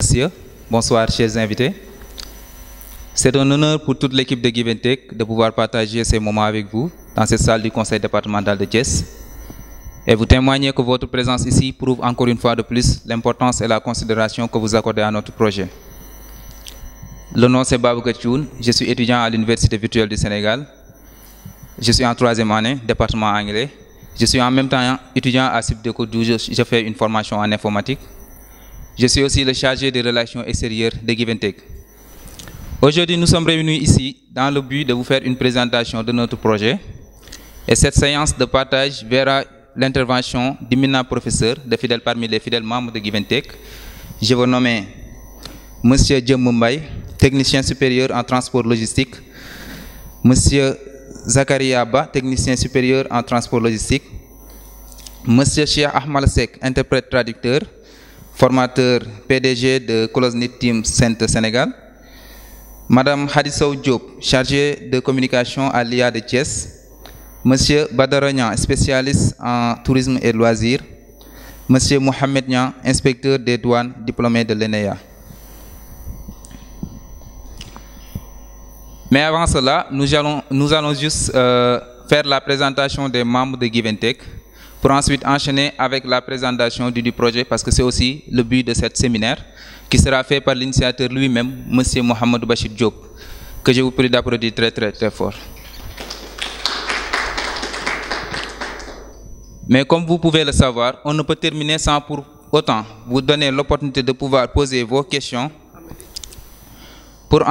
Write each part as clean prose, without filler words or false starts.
Messieurs, bonsoir chers invités. C'est un honneur pour toute l'équipe de Give & Take de pouvoir partager ces moments avec vous dans cette salle du Conseil départemental de Thiès. Et vous témoignez que votre présence ici prouve encore une fois de plus l'importance et la considération que vous accordez à notre projet. Le nom c'est Baboucar Thioune, je suis étudiant à l'Université virtuelle du Sénégal. Je suis en 3e année, département anglais. Je suis en même temps étudiant à Subdeco d'où je fais une formation en informatique. Je suis aussi le chargé des relations extérieures de Give & Take. Aujourd'hui, nous sommes réunis ici dans le but de vous faire une présentation de notre projet. Et cette séance de partage verra l'intervention d'éminents professeurs parmi les fidèles membres de Give & Take. Je vais nommer M. Djem Mumbai, technicien supérieur en transport logistique. M. Zakaria Ba, technicien supérieur en transport logistique. M. Cheikh Ahmal Sek, interprète traducteur, formateur PDG de Close-Knit Team Centre Sénégal. Madame Hadissou Diop, chargée de communication à l'IA de Thiès. Monsieur Badaragnan, spécialiste en tourisme et loisirs. Monsieur Mohamed Nian, inspecteur des douanes, diplômé de l'ENEA. Mais avant cela, nous allons juste faire la présentation des membres de Give & Take pour ensuite enchaîner avec la présentation du projet parce que c'est aussi le but de cette séminaire qui sera fait par l'initiateur lui-même, M. Mohamed Bachir Diop, que je vous prie d'applaudir très fort. Mais comme vous pouvez le savoir, on ne peut terminer sans pour autant vous donner l'opportunité de pouvoir poser vos questions pour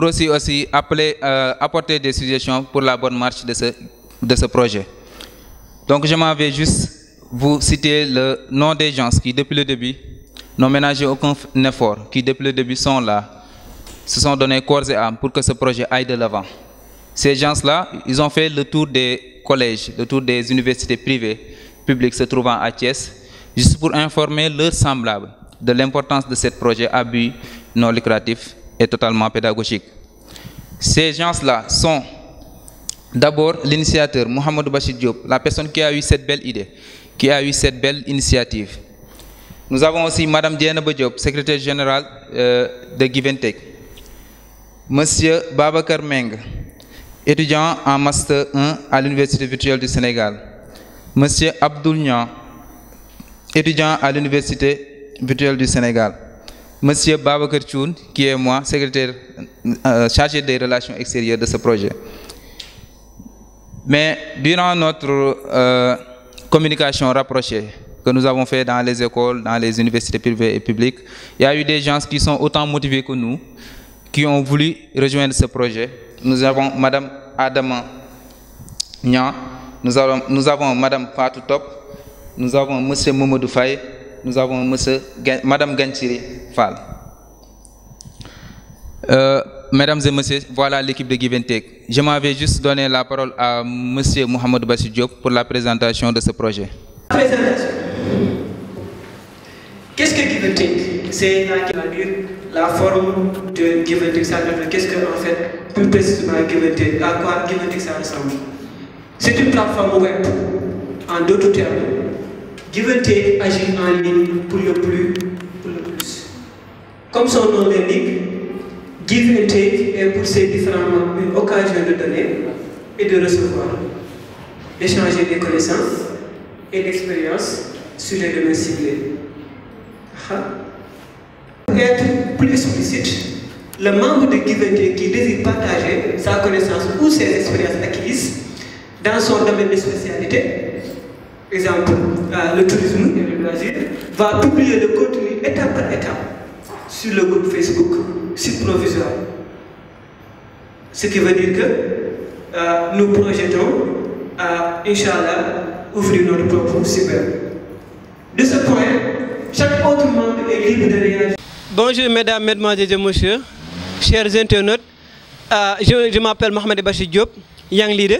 aussi apporter des suggestions pour la bonne marche de ce projet. Donc je m'en vais juste vous citer le nom des gens qui depuis le début n'ont ménagé aucun effort, qui depuis le début sont là, se sont donnés corps et âme pour que ce projet aille de l'avant. Ces gens-là, ils ont fait le tour des collèges, le tour des universités privées, publiques se trouvant à Thiès, juste pour informer leurs semblables de l'importance de ce projet à but non lucratif et totalement pédagogique. Ces gens-là sont d'abord l'initiateur, Mohamed Bachir Diop, la personne qui a eu cette belle idée, qui a eu cette belle initiative. Nous avons aussi Mme Diana Diop, secrétaire générale de Give & Take. Monsieur Babakar Meng, étudiant en Master 1 à l'Université virtuelle du Sénégal. Monsieur Abdoul Nian, étudiant à l'Université virtuelle du Sénégal. Monsieur Babakar Thioune, qui est moi, secrétaire chargé des relations extérieures de ce projet. Mais durant notre communication rapprochée que nous avons fait dans les écoles, dans les universités privées et publiques, il y a eu des gens qui sont autant motivés que nous, qui ont voulu rejoindre ce projet. Nous avons Mme Adama Nian, nous avons Mme Fatou Top, nous avons M. Momodou Faye, nous avons Mme Ganchiri Fall. Mesdames et messieurs, voilà l'équipe de Give & Take. Je m'avais juste donné la parole à M. Mohamed Bachir Diop pour la présentation de ce projet. Présentation. Qu'est-ce que Give & Take? C'est la forme de Give & Take. Qu'est-ce que, en fait, plus précisément Give & Take? À quoi Give & Take ça ressemble? C'est une plateforme web. En d'autres termes, Give & Take agit en ligne pour le plus. Comme son nom l'indique, Give & Take est pour ces différents une occasion de donner et de recevoir, d'échanger des connaissances et d'expériences sur les domaines ciblés. Pour être plus explicite, le membre de Give & Take qui désire partager sa connaissance ou ses expériences acquises dans son domaine de spécialité, exemple le tourisme et le loisir, va publier le contenu étape par étape sur le groupe Facebook, site provisoire. Ce qui veut dire que nous projetons à, Inch'Allah, ouvrir notre propre site web. De ce point, chaque autre membre est libre de réagir. Bonjour mesdames, mesdemoiselles et messieurs, chers internautes. Je m'appelle Mohamed Bachir Diop, young leader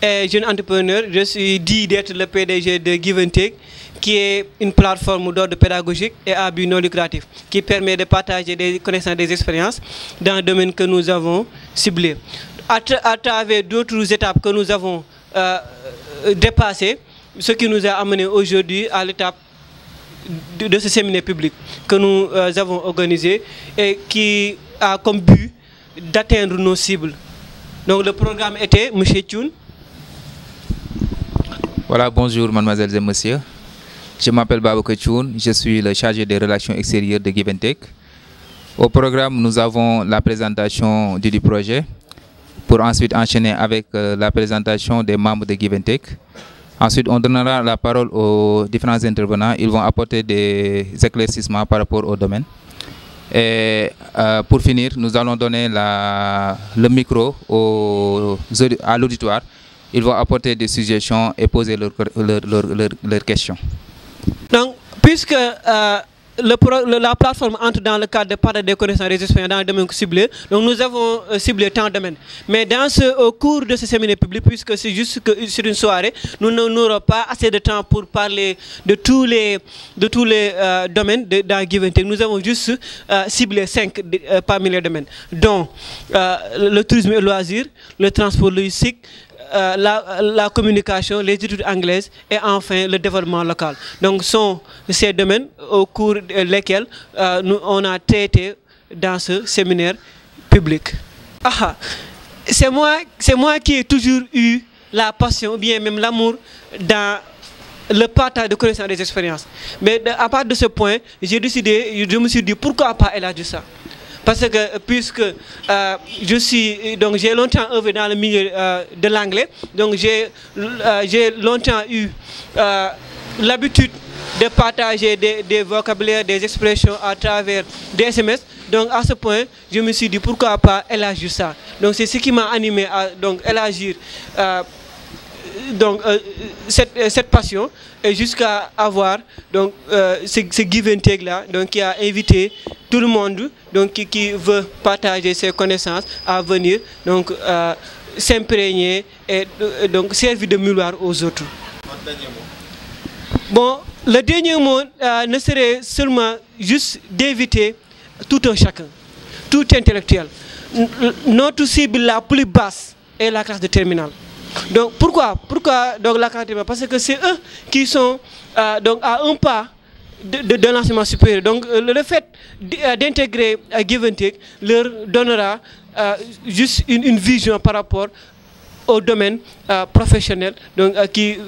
et jeune entrepreneur. Je suis dit d'être le PDG de Give & Take, qui est une plateforme d'ordre pédagogique et à but non lucratif, qui permet de partager des connaissances, des expériences dans le domaine que nous avons ciblé. À travers d'autres étapes que nous avons dépassées, ce qui nous a amené aujourd'hui à l'étape de ce séminaire public que nous avons organisé et qui a comme but d'atteindre nos cibles. Donc le programme était, M. Thioune. Voilà, bonjour mademoiselles et messieurs. Je m'appelle Babacar Thioune, je suis le chargé des relations extérieures de Give and Take. Au programme, nous avons la présentation du projet, pour ensuite enchaîner avec la présentation des membres de Give and Take. Ensuite, on donnera la parole aux différents intervenants. Ils vont apporter des éclaircissements par rapport au domaine. Et pour finir, nous allons donner le micro à l'auditoire. Ils vont apporter des suggestions et poser leurs questions. Donc, puisque la plateforme entre dans le cadre de partage des connaissances et des expériences dans le domaine ciblé, donc nous avons ciblé tant de domaines. Mais au cours de ce séminaire public, puisque c'est juste que sur une soirée, nous n'aurons pas assez de temps pour parler de tous les domaines dans Give and Take. Nous avons juste ciblé 5 parmi les domaines, dont le tourisme et le loisir, le transport logistique, la communication, les études anglaises et enfin le développement local. Donc sont ces domaines au cours desquels on a traité dans ce séminaire public. C'est moi qui ai toujours eu la passion, ou bien même l'amour dans le partage de connaissances et des expériences. Mais à partir de ce point, je me suis dit pourquoi pas élargir ça. Parce que puisque j'ai longtemps œuvré dans le milieu de l'anglais, donc j'ai longtemps eu l'habitude de partager des vocabulaires, des expressions à travers des SMS. Donc à ce point, je me suis dit pourquoi pas élargir ça. Donc c'est ce qui m'a animé à élargir cette passion et jusqu'à avoir ce Give and Take là, donc qui a invité tout le monde qui veut partager ses connaissances à venir s'imprégner et donc servir de miroir aux autres. Bon, le dernier mot ne serait seulement juste d'inviter tout un chacun, tout intellectuel. Notre cible la plus basse est la classe de terminale. Donc pourquoi la classe de terminale? Parce que c'est eux qui sont à un pas de l'enseignement supérieur. Donc le fait d'intégrer Give and Take leur donnera juste une vision par rapport au domaine professionnel qui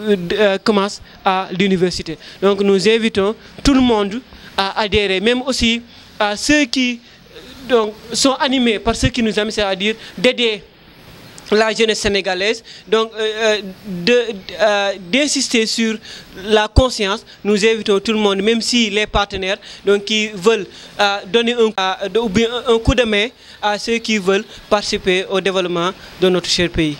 commence à l'université. Donc nous invitons tout le monde à adhérer, même aussi à ceux qui sont animés par ce qui nous aime, c'est-à-dire d'aider la jeunesse sénégalaise, d'insister sur la conscience. Nous invitons tout le monde, même si les partenaires qui veulent donner un coup de main à ceux qui veulent participer au développement de notre cher pays.